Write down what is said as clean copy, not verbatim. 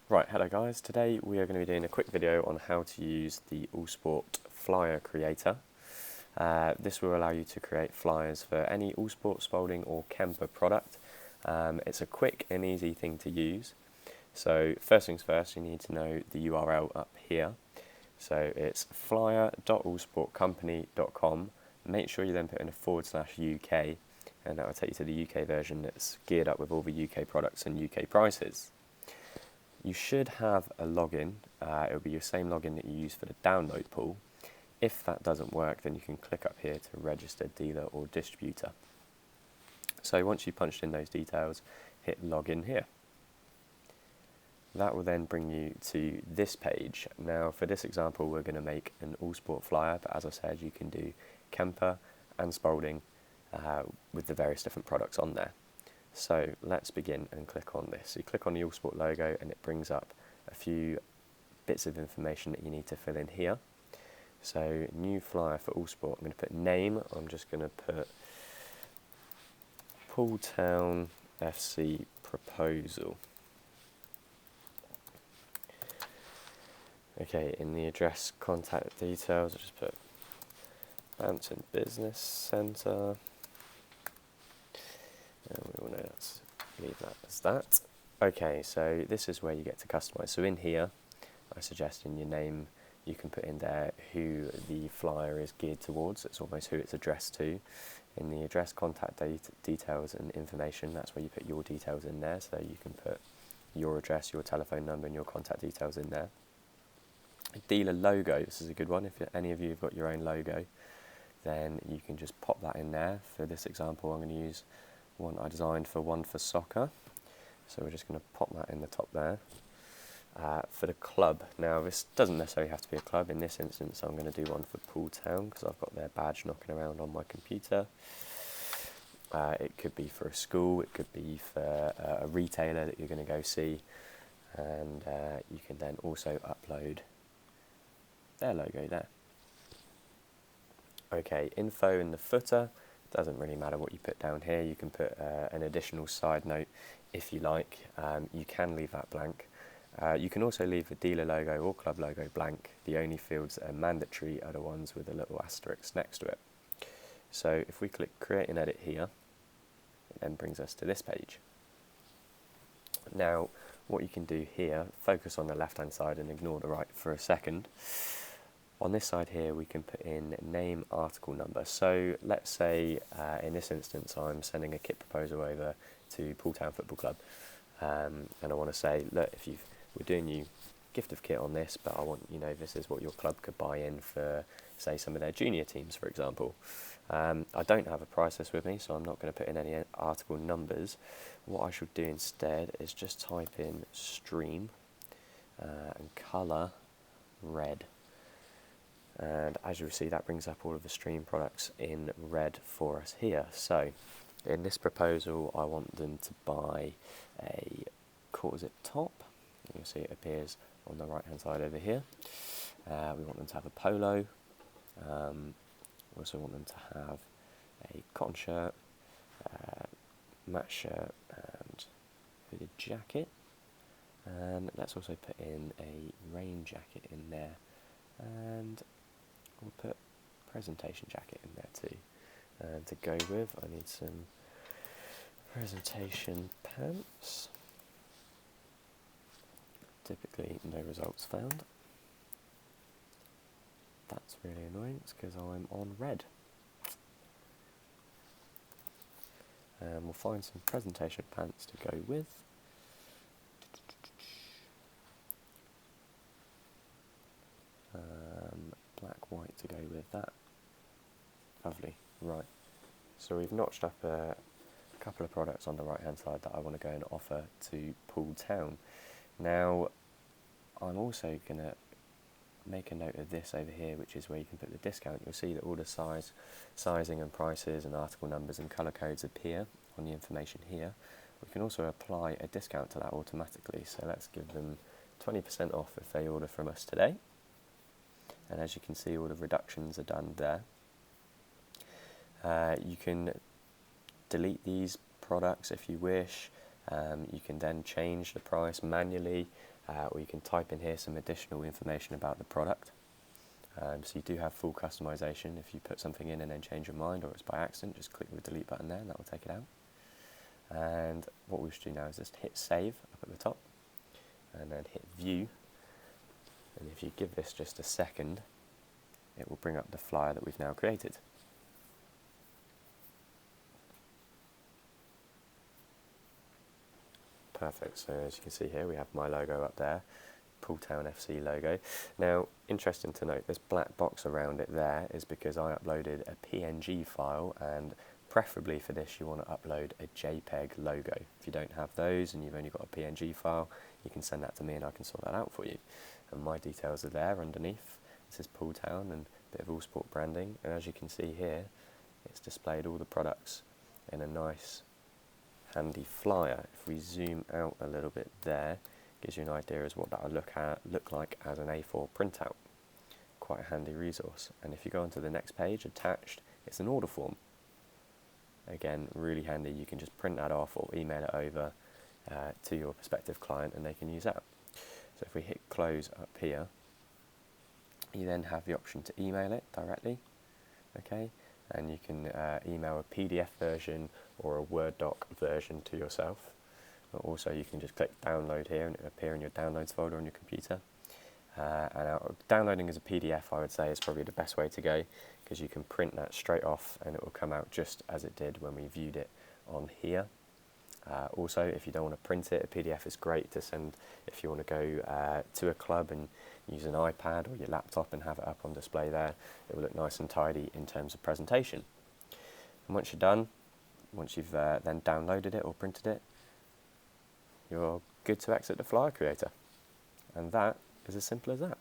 Right, hello guys. Today we are going to be doing a quick video on how to use the uhlsport Flyer Kreator. This will allow you to create flyers for any uhlsport, Spalding or Kemper product. It's a quick and easy thing to use. So first things first, you need to know the URL up here. So it's flyer.uhlsportcompany.com. Make sure you then put in a /UK, and that will take you to the UK version that's geared up with all the UK products and UK prices. You should have a login. It'll be your same login that you use for the download pool. If that doesn't work, then you can click up here to register dealer or distributor. So once you've punched in those details, hit login here. That will then bring you to this page. Now for this example, we're going to make an uhlsport flyer, but as I said, you can do Kemper and Spalding with the various different products on there. So let's begin and click on this. So you click on the uhlsport logo and it brings up a few bits of information that you need to fill in here. So new flyer for uhlsport. I'm going to put name. I'm just going to put Pooltown FC proposal. Okay, in the address contact details, I'll just put Bampton Business Centre. And we will know that's, leave that as that. Okay, so this is where you get to customize. So in here, I suggest in your name, you can put in there who the flyer is geared towards. It's almost who it's addressed to. In the address, contact details and information, that's where you put your details in there. So you can put your address, your telephone number and your contact details in there. Dealer logo, this is a good one. If any of you have got your own logo, then you can just pop that in there. For this example, I'm going to use one I designed for One for Soccer. So we're just going to pop that in the top there. For the club, now this doesn't necessarily have to be a club. In this instance, I'm going to do one for Pooltown because I've got their badge knocking around on my computer. It could be for a school, it could be for a retailer that you're going to go see. And you can then also upload their logo there. Okay, info in the footer. Doesn't really matter what you put down here. You can put an additional side note if you like. You can leave that blank. You can also leave the dealer logo or club logo blank. The only fields that are mandatory are the ones with a little asterisk next to it. So if we click create and edit here, it then brings us to this page. Now what you can do here, focus on the left hand side and ignore the right for a second. On this side here, we can put in name, article number. So let's say in this instance, I'm sending a kit proposal over to Pooltown Football Club, and I want to say, look, if we're doing you gift of kit on this, but I want this is what your club could buy in for, say, some of their junior teams, for example. I don't have a price list with me, so I'm not going to put in any article numbers. What I should do instead is just type in stream and colour red. And as you'll see, that brings up all of the stream products in red for us here. So in this proposal, I want them to buy a corset top. You'll see it appears on the right hand side over here. We want them to have a polo. We also want them to have a cotton shirt, match shirt and hooded jacket. And let's also put in a rain jacket in there. And we'll put presentation jacket in there too. And to go with, I need some presentation pants. Typically no results found. That's really annoying, it's because I'm on red. And we'll find some presentation pants to go with. Black, white to go with that. Lovely. Right. So we've notched up a couple of products on the right hand side that I want to go and offer to Pooltown. Now, I'm also going to make a note of this over here, which is where you can put the discount. You'll see that all the sizing and prices and article numbers and colour codes appear on the information here. We can also apply a discount to that automatically. So let's give them 20% off if they order from us today. And as you can see, all the reductions are done there. You can delete these products if you wish. You can then change the price manually. or you can type in here some additional information about the product. So you do have full customization. If you put something in and then change your mind, or it's by accident, just click the delete button there and that will take it out. And what we should do now is just hit save up at the top and then hit view, and if you give this just a second, it will bring up the flyer that we've now created. Perfect. So as you can see here, we have my logo up there, Pooltown FC logo. Now, interesting to note, this black box around it there is because I uploaded a PNG file, and preferably for this you want to upload a JPEG logo. If you don't have those and you've only got a PNG file, you can send that to me and I can sort that out for you. And my details are there underneath. This is Pooltown and a bit of uhlsport branding, and as you can see here, it's displayed all the products in a nice handy flyer. If we zoom out a little bit there, gives you an idea as what that would look like as an A4 printout. Quite a handy resource. And if you go onto the next page, attached, it's an order form. Again, really handy. You can just print that off or email it over to your prospective client and they can use that. So if we hit close up here, you then have the option to email it directly, okay? And you can email a PDF version or a Word doc version to yourself. But also you can just click download here and it will appear in your downloads folder on your computer. Downloading as a PDF, I would say, is probably the best way to go, because you can print that straight off and it will come out just as it did when we viewed it on here. Also, if you don't want to print it, a PDF is great to send if you want to go to a club and use an iPad or your laptop and have it up on display there. It will look nice and tidy in terms of presentation. And once you're done, once you've then downloaded it or printed it, you're good to exit the Flyer Kreator. And that is as simple as that.